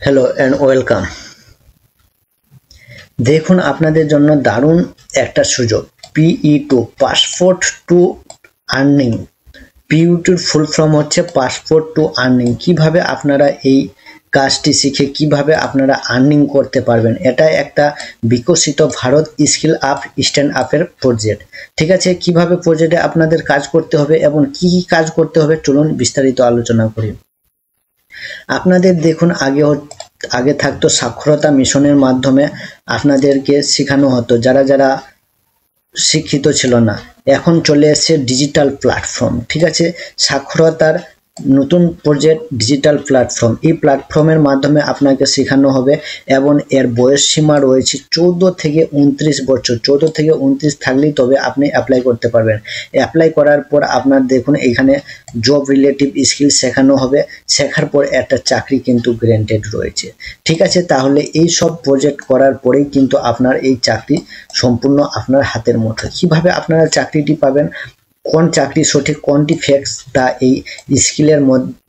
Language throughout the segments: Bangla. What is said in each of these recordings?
Hello and welcome. দেখুন আপনাদের জন্য দারুণ একটা সুযোগ। PE2 passport to earning. PE2 full form হচ্ছে পাসপোর্ট টু আর্নিং। কিভাবে আপনারা এই কাজটি শিখে কিভাবে আপনারা আর্নিং করতে পারবেন, এটা একটা বিকশিত ভারত স্কিল আপ স্ট্যান্ড আপের প্রজেক্ট। ঠিক আছে, কিভাবে প্রজেক্টে আপনাদের কাজ করতে হবে এবং কি কি কাজ করতে হবে চলুন বিস্তারিত আলোচনা করি। আপনাদের দেখুন আগে থাকতো সাক্ষরতা মিশনের মাধ্যমে আপনাদেরকে শেখানো হতো যারা যারা শিক্ষিত ছিল না। এখন চলে এসেছে ডিজিটাল প্ল্যাটফর্ম। ঠিক আছে, সাক্ষরতার নতুন প্রজেক্ট ডিজিটাল প্ল্যাটফর্ম। এই প্ল্যাটফর্মের মাধ্যমে আপনাকে শেখানো হবে এবং এর বয়স সীমা রয়েছে 14 থেকে 29 বছর। 14 থেকে 29 থাকলেই তবে আপনি অ্যাপ্লাই করতে পারবেন। অ্যাপ্লাই করার পর আপনার দেখুন এখানে জব রিলেটিভ স্কিল শেখানো হবে। শেখার পর একটা চাকরি কিন্তু গ্যারান্টেড রয়েছে। ঠিক আছে, তাহলে এই সব প্রজেক্ট করার পরেই কিন্তু আপনার এই চাকরি সম্পূর্ণ আপনার হাতের মুঠোয়। কিভাবে আপনারা চাকরিটি পাবেন, কোন চাকরি সঠিক কোনটি ফেক্স, তা এই স্কিলের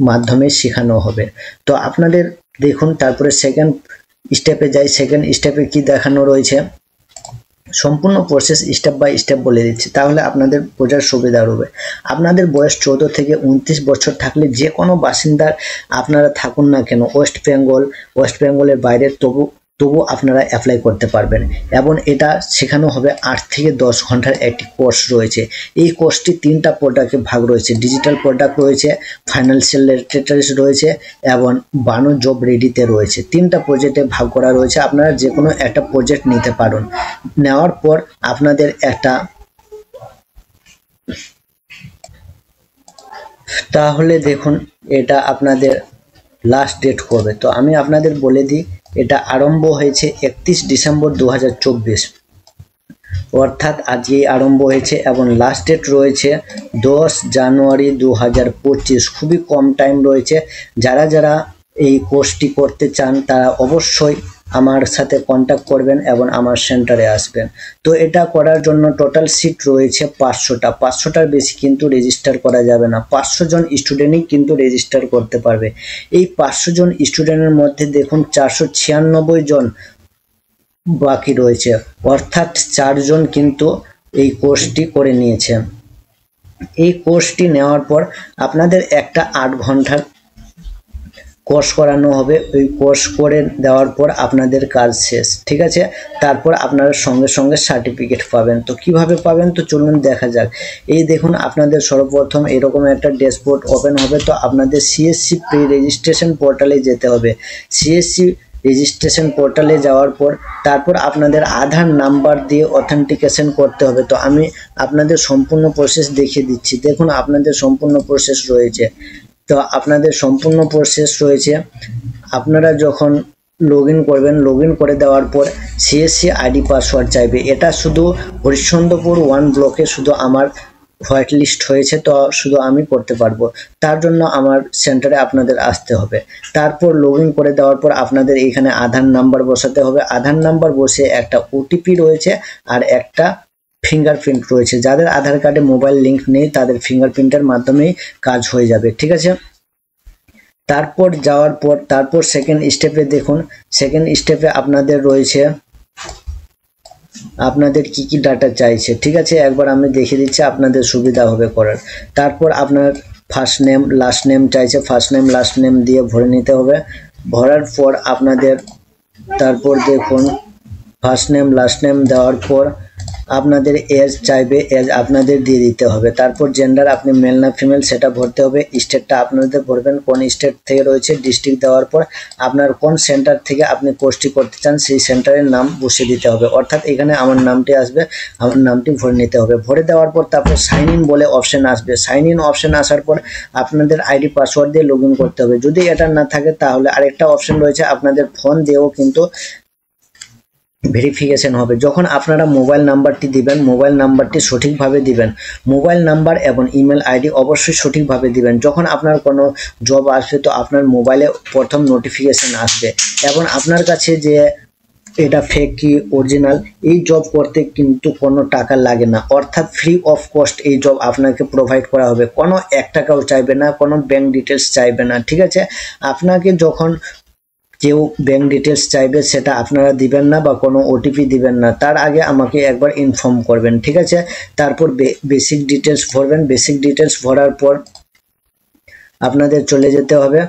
মাধ্যমে শেখানো হবে। তো আপনাদের দেখুন তারপরে সেকেন্ড স্টেপে যাই। সেকেন্ড স্টেপে কি দেখানো রয়েছে, সম্পূর্ণ প্রসেস স্টেপ বাই স্টেপ বলে দিচ্ছি, তাহলে আপনাদের বোঝার সুবিধা হবে। আপনাদের বয়স 14 থেকে 29 বছর থাকলে যে কোনো বাসিন্দার আপনারা থাকুন না কেন, ওয়েস্ট বেঙ্গলের বাইরে তবু আপনারা অ্যাপ্লাই করতে পারবেন। এবং এটা শেখানো হবে 8 থেকে 10 ঘন্টার একটি কোর্স রয়েছে। এই কোর্সটি 3টা প্রোডাক্টে ভাগ রয়েছে। ডিজিটাল প্রোডাক্ট রয়েছে, ফাইন্যান্সিয়াল লিটারেসি রয়েছে এবং বানো জব রেডিতে রয়েছে। 3টা প্রজেক্টে ভাগ করা রয়েছে। আপনারা যে কোনো একটা প্রজেক্ট নিতে পারেন। নেওয়ার পর আপনাদের একটা, তাহলে দেখুন এটা আপনাদের লাস্ট ডেট কবে, তো আমি আপনাদের বলে দিই। এটা আরম্ভ হয়েছে 31 ডিসেম্বর 2024, অর্থাৎ আজকেই আরম্ভ হয়েছে এবং লাস্ট ডেট রয়েছে 10 জানুয়ারি 2025। খুবই কম টাইম রয়েছে। যারা যারা এই কোর্সটি করতে চান তারা অবশ্যই আমার সাথে কন্ট্যাক্ট করবেন এবং আমার সেন্টারে আসবেন। তো এটা করার জন্য টোটাল সিট রয়েছে 500টা। 500টার বেশি কিন্তু রেজিস্টার করা যাবে না। 500 জন স্টুডেন্টই কিন্তু রেজিস্টার করতে পারবে। এই 500 জন স্টুডেন্টের মধ্যে দেখুন 496 জন বাকি রয়েছে, অর্থাৎ 4 জন কিন্তু এই কোর্সটি করে নিয়েছে। এই কোর্সটি নেওয়ার পর আপনাদের একটা 8 ঘন্টার কোর্স করানো হবে। ওই কোর্স করে দেওয়ার পর আপনাদের কাজ শেষ। ঠিক আছে, তারপর আপনারা সঙ্গে সঙ্গে সার্টিফিকেট পাবেন। তো কিভাবে পাবেন তো চলুন দেখা যাক। এই দেখুন আপনাদের সর্বপ্রথম এরকম একটা ড্যাশবোর্ড ওপেন হবে। তো আপনাদের CSC প্রি রেজিস্ট্রেশন পোর্টালে যেতে হবে। CSC রেজিস্ট্রেশন পোর্টালে যাওয়ার পর তারপর আপনাদের আধার নাম্বার দিয়ে অথেন্টিকেশন করতে হবে। তো আমি আপনাদের সম্পূর্ণ প্রসেস দেখিয়ে দিচ্ছি। দেখুন আপনাদের সম্পূর্ণ প্রসেস রয়েছে। তো আপনাদের সম্পূর্ণ প্রসেস রয়েছে। আপনারা যখন লগ ইন করবেন, লগ ইন করে দেওয়ার পর CSC আইডি পাসওয়ার্ড চাইবে। এটা শুধু হরিশ্চন্দ্রপুর 1 ব্লকে শুধু আমার হোয়াইট লিস্ট হয়েছে, তো শুধু আমি করতে পারবো। তার জন্য আমার সেন্টারে আপনাদের আসতে হবে। তারপর লগ ইন করে দেওয়ার পর আপনাদের এখানে আধার নাম্বার বসাতে হবে। আধার নাম্বার বসে একটা OTP রয়েছে আর একটা ফিঙ্গারপ্রিন্ট রয়েছে। যাদের আধার কার্ডে মোবাইল লিঙ্ক নেই তাদের ফিঙ্গারপ্রিন্টের মাধ্যমেই কাজ হয়ে যাবে। ঠিক আছে, তারপর যাওয়ার পর তারপর সেকেন্ড স্টেপে দেখুন। সেকেন্ড স্টেপে আপনাদের রয়েছে আপনাদের কি কি ডাটা চাইছে। ঠিক আছে, একবার আমি দেখিয়ে দিচ্ছি, আপনাদের সুবিধা হবে করার। তারপর আপনার ফার্স্ট নেম লাস্ট নেম চাইছে। ফার্স্ট নেম লাস্ট নেম দিয়ে ভরে নিতে হবে। ভরার পর আপনাদের তারপর দেখুন ফার্স্ট নেম লাস্ট নেম দেওয়ার পর আপনাদের এজ চাইবে, এজ আপনাদের দিয়ে দিতে হবে। তারপর জেন্ডার আপনি মেল না ফিমেল সেটা ভরতে হবে। স্টেটটা আপনাদের ভরবেন, কোন স্টেট থেকে রয়েছে। ডিস্ট্রিক্ট দেওয়ার পর আপনার কোন সেন্টার থেকে আপনি কোর্সটি করতে চান সেই সেন্টারের নাম বসিয়ে দিতে হবে। অর্থাৎ এখানে আমার নামটি আসবে, আমার নামটি ভরে নিতে হবে। ভরে দেওয়ার পর তারপর সাইন ইন বলে অপশন আসবে। সাইন ইন অপশন আসার পর আপনাদের আইডি পাসওয়ার্ড দিয়ে লগ ইন করতে হবে। যদি এটা না থাকে তাহলে আরেকটা অপশন রয়েছে, আপনাদের ফোন দিয়েও কিন্তু ভেরিফিকেশন হবে। যখন আপনারা মোবাইল নাম্বারটি দিবেন, মোবাইল নাম্বারটি সঠিকভাবে দিবেন। মোবাইল নাম্বার এবং ইমেল আইডি অবশ্যই সঠিকভাবে দিবেন। যখন আপনার কোনো জব আসবে তো আপনার মোবাইলে প্রথম নোটিফিকেশন আসবে এবং আপনার কাছে যে এটা ফেক কি অরিজিনাল, এই জব করতে কিন্তু কোনো টাকা লাগে না, অর্থাৎ ফ্রি অফ কস্ট এই জব আপনাকে প্রোভাইড করা হবে। কোনো 1 টাকাও চাইবে না, কোনো ব্যাংক ডিটেলস চাইবে না। ঠিক আছে, আপনাকে যখন কেউ ব্যাংক ডিটেলস চাইবে সেটা আপনারা দিবেন না বা কোনো ওটিপি দিবেন না, তার আগে আমাকে একবার ইনফর্ম করবেন, ঠিক আছে। তারপর বেসিক ডিটেলস ভরবেন, বেসিক ডিটেলস ভরার পর আপনাদের চলে যেতে হবে,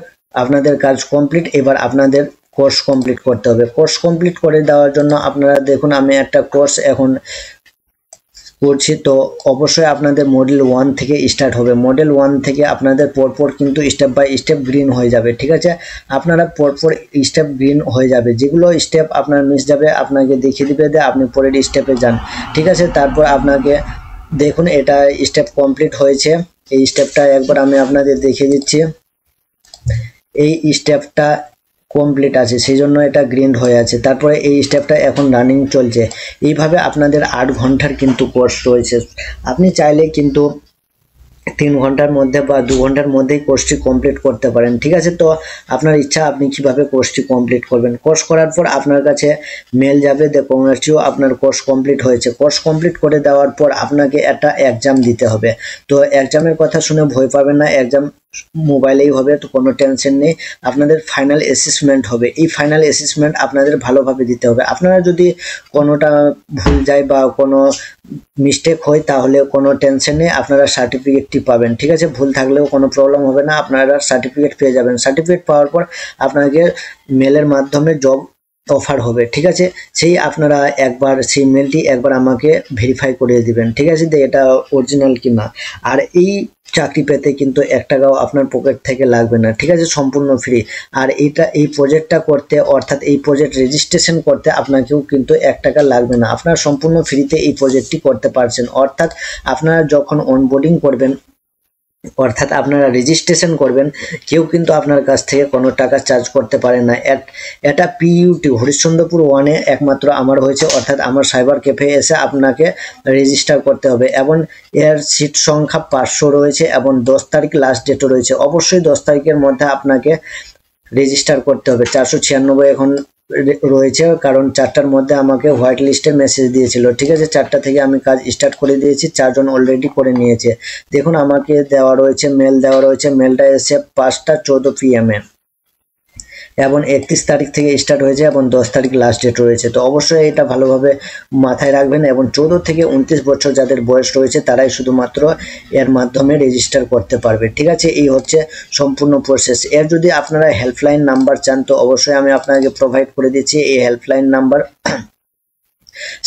আপনাদের কাজ কমপ্লিট। এবার আপনাদের কোর্স কমপ্লিট করতে হবে। কোর্স কমপ্লিট করে দেওয়ার জন্য আপনারা দেখুন আমি একটা কোর্স এখন করছি, তো অবশ্যই আপনাদের মডেল 1 থেকে স্টার্ট হবে। মডেল 1 থেকে আপনাদের পরপর কিন্তু স্টেপ বাই স্টেপ গ্রিন হয়ে যাবে, ঠিক আছে। আপনারা পরপর স্টেপ গ্রিন হয়ে যাবে, যেগুলো স্টেপ আপনার মিস যাবে আপনাকে দেখিয়ে দিবে যে আপনি পরের স্টেপে যান, ঠিক আছে। তারপর আপনাকে দেখুন এটা স্টেপ কমপ্লিট হয়েছে। এই স্টেপটা একবার আমি আপনাদের দেখিয়ে দিচ্ছি। এই স্টেপটা কমপ্লিট আছে, সেই জন্য এটা গ্রিন হয়ে আছে। তারপরে এই স্টেপটা এখন রানিং চলছে। এইভাবে আপনাদের 8 ঘন্টার কিন্তু কোর্স রয়েছে। আপনি চাইলে কিন্তু 3 ঘন্টার মধ্যে বা 2 ঘন্টার মধ্যেই কোর্সটি কমপ্লিট করতে পারেন, ঠিক আছে। তো আপনার ইচ্ছা আপনি কিভাবে কোর্সটি কমপ্লিট করবেন। কোর্স করার পর আপনার কাছে মেল যাবে যে কংগ্রেচুলেশন আপনার কোর্স কমপ্লিট হয়েছে। কোর্স কমপ্লিট করে দেওয়ার পর আপনাকে একটা এক্সাম দিতে হবে। তো এক্সামের কথা শুনে ভয় পাবেন না, এক্সাম মোবাইলেই হবে, তো কোনো টেনশন নেই। আপনাদের ফাইনাল অ্যাসেসমেন্ট হবে। এই ফাইনাল অ্যাসেসমেন্ট আপনাদের ভালোভাবে দিতে হবে। আপনারা যদি কোনোটা ভুল যায় বা কোনো মিস্টেক হয় তাহলে কোনো টেনশন নেই, আপনারা সার্টিফিকেটটি পাবেন, ঠিক আছে। ভুল থাকলেও কোনো প্রবলেম হবে না, আপনারা সার্টিফিকেট পেয়ে যাবেন। সার্টিফিকেট পাওয়ার পর আপনাকে মেলের মাধ্যমে জব অফার হবে, ঠিক আছে। সেই আপনারা একবার সেই মেলটি একবার আমাকে ভেরিফাই করে দিবেন, ঠিক আছে, যে এটা অরিজিনাল কি না। আর এই চাকরি পেতে কিন্তু 1 টাকাও আপনার পকেট থেকে লাগবে না, ঠিক আছে, সম্পূর্ণ ফ্রি। আর এই প্রজেক্টটা করতে অর্থাৎ এই প্রজেক্ট রেজিস্ট্রেশন করতে আপনাকেও কিন্তু 1 টাকা লাগবে না, আপনারা সম্পূর্ণ ফ্রিতে এই প্রজেক্টটি করতে পারছেন। অর্থাৎ আপনারা যখন অনবোর্ডিং করবেন অর্থাৎ আপনারা রেজিস্ট্রেশন করবেন, কেউ কিন্তু আপনার কাছ থেকে কোনো টাকা চার্জ করতে পারে না। এটা পিইউটি হরিশ্চন্দ্রপুর 1-এ একমাত্র আমার হয়েছে, অর্থাৎ আমার সাইবার ক্যাফে এসে আপনাকে রেজিস্টার করতে হবে এবং এর সিট সংখ্যা 500 রয়েছে এবং 10 তারিখ লাস্ট ডেটও রয়েছে। অবশ্যই 10 তারিখের মধ্যে আপনাকে রেজিস্টার করতে হবে। 496 এখন রয়েছে, কারণ 4টার মধ্যে আমাকে হোয়াইট লিস্টে মেসেজ দিয়েছিল, ঠিক আছে। 4টা থেকে আমি কাজ স্টার্ট করে দিয়েছি, 4 জন অলরেডি করে নিয়েছে। দেখুন আমাকে দেওয়া রয়েছে, মেল দেওয়া রয়েছে, মেলটা এসে 5টা 14 PM এবং 31 তারিখ থেকে স্টার্ট হয়েছে এবং 10 তারিখ লাস্ট ডেট রয়েছে। তো অবশ্যই এটা ভালোভাবে মাথায় রাখবেন এবং 14 থেকে 29 বছর যাদের বয়স রয়েছে তারাই শুধুমাত্র এর মাধ্যমে রেজিস্টার করতে পারবে, ঠিক আছে। এই হচ্ছে সম্পূর্ণ প্রসেস। এর যদি আপনারা হেল্পলাইন নাম্বার চান তো অবশ্যই আমি আপনাকে প্রোভাইড করে দিচ্ছি। এই হেল্পলাইন নাম্বার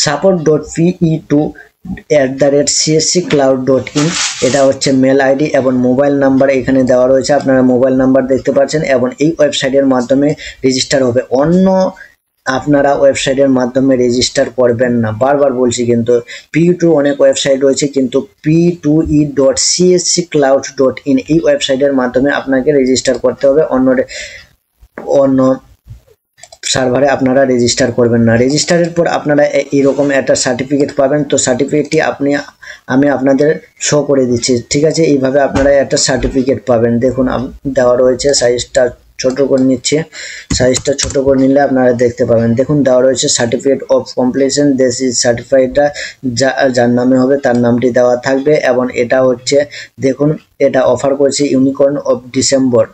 support.pe2@csccloud.in, এটা হচ্ছে মেল আইডি এবং মোবাইল নাম্বার এখানে দেওয়া রয়েছে। আপনারা মোবাইল নাম্বার দেখতে পাচ্ছেন এবং এই ওয়েবসাইটের মাধ্যমে রেজিস্টার হবে। অন্য আপনারা ওয়েবসাইটের মাধ্যমে রেজিস্টার করবেন না, বারবার বলছি। কিন্তু P2 অনেক ওয়েবসাইট রয়েছে, কিন্তু p2e.csccloud.in এই ওয়েবসাইটের মাধ্যমে আপনাকে রেজিস্টার করতে হবে। অন্য সার্ভারে আপনারা রেজিস্টার করবেন না। রেজিস্টারের পর আপনারা এরকম একটা সার্টিফিকেট পাবেন। তো সার্টিফিকেটটি আমি আপনাদের শো করে দিচ্ছি, ঠিক আছে। এইভাবে আপনারা একটা সার্টিফিকেট পাবেন। দেখুন দেওয়া রয়েছে, সাইজটা ছোট করে নিচ্ছে, সাইজটা ছোট করে নিলে আপনারা দেখতে পাবেন। দেখুন দেওয়া রয়েছে certificate of completion, this is সার্টিফাইডটা যার নামে হবে তার নামটি দেওয়া থাকবে। এবং এটা হচ্ছে দেখুন এটা অফার করছে ইউনিকর্ন অফ ডিসেম্বর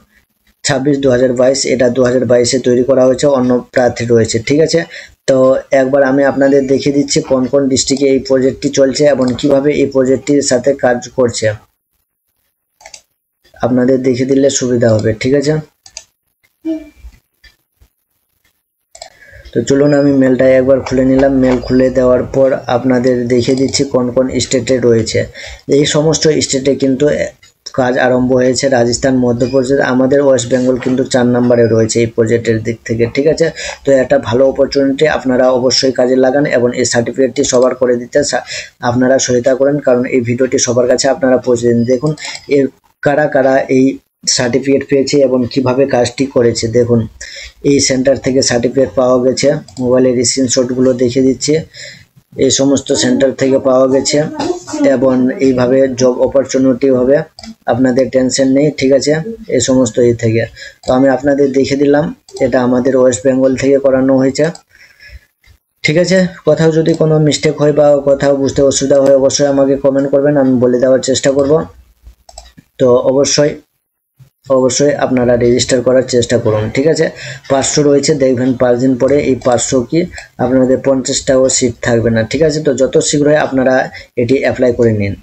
26, 2022, এটা 2022-এ তৈরি করা হয়েছে, অন্য প্রার্থী রয়েছে, ঠিক আছে। তো একবার আমি আপনাদের দেখিয়ে দিচ্ছি কোন কোন ডিস্ট্রিক্টে এই প্রজেক্টটি চলছে এবং কিভাবে এই প্রজেক্টটির সাথে কাজ করছে, আপনাদের দেখিয়ে দিলে সুবিধা হবে, ঠিক আছে। তো চলুন আমি মেলটা একবার খুলে নিলাম। মেল খুলে দেওয়ার পর আপনাদের দেখিয়ে দিচ্ছি কোন কোন স্টেটে রয়েছে। এই সমস্ত স্টেটে কিন্তু কাজ আরম্ভ হয়েছে। রাজস্থান, মধ্যপ্রদেশ, আমাদের ওয়েস্ট বেঙ্গল কিন্তু 4 নম্বরে রয়েছে এই প্রজেক্টের দিক থেকে, ঠিক আছে। তো একটা ভালো অপরচুনিটি, আপনারা অবশ্যই কাজে লাগান এবং এই সার্টিফিকেটটি সবার করে দিতে আপনারা সহায়তা করেন, কারণ এই ভিডিওটি সবার কাছে আপনারা পৌঁছে দিন। দেখুন এর কারা কারা এই সার্টিফিকেট পেয়েছে এবং কিভাবে কাজটি করেছে। দেখুন এই সেন্টার থেকে সার্টিফিকেট পাওয়া গেছে, মোবাইলের স্ক্রিনশটগুলো দেখিয়ে দিচ্ছে। এই সমস্ত সেন্টার থেকে পাওয়া গেছে এবং এইভাবে জব অপরচুনিটি হবে, আপনাদের টেনশন নেই, ঠিক আছে। এই সমস্ত থেকে তো আমি আপনাদের দেখে দিলাম, এটা আমাদের ওয়েস্ট বেঙ্গল থেকে করানো হয়েছে, ঠিক আছে। কোথাও যদি কোনো মিস্টেক হয় বা কোথাও বুঝতে অসুবিধা হয় অবশ্যই আমাকে কমেন্ট করবেন, আমি বলে দেওয়ার চেষ্টা করব। তো অবশ্যই অবশ্যই আপনারা রেজিস্টার করার চেষ্টা করুন। ঠিক আছে, 500 রয়েছে, দেখবেন 5 দিন পরে এই 500 কি আপনাদের 50টাও সিট থাকবে না। ঠিক আছে, তো যত শীঘ্রই আপনারা এটি অ্যাপ্লাই করে নিন।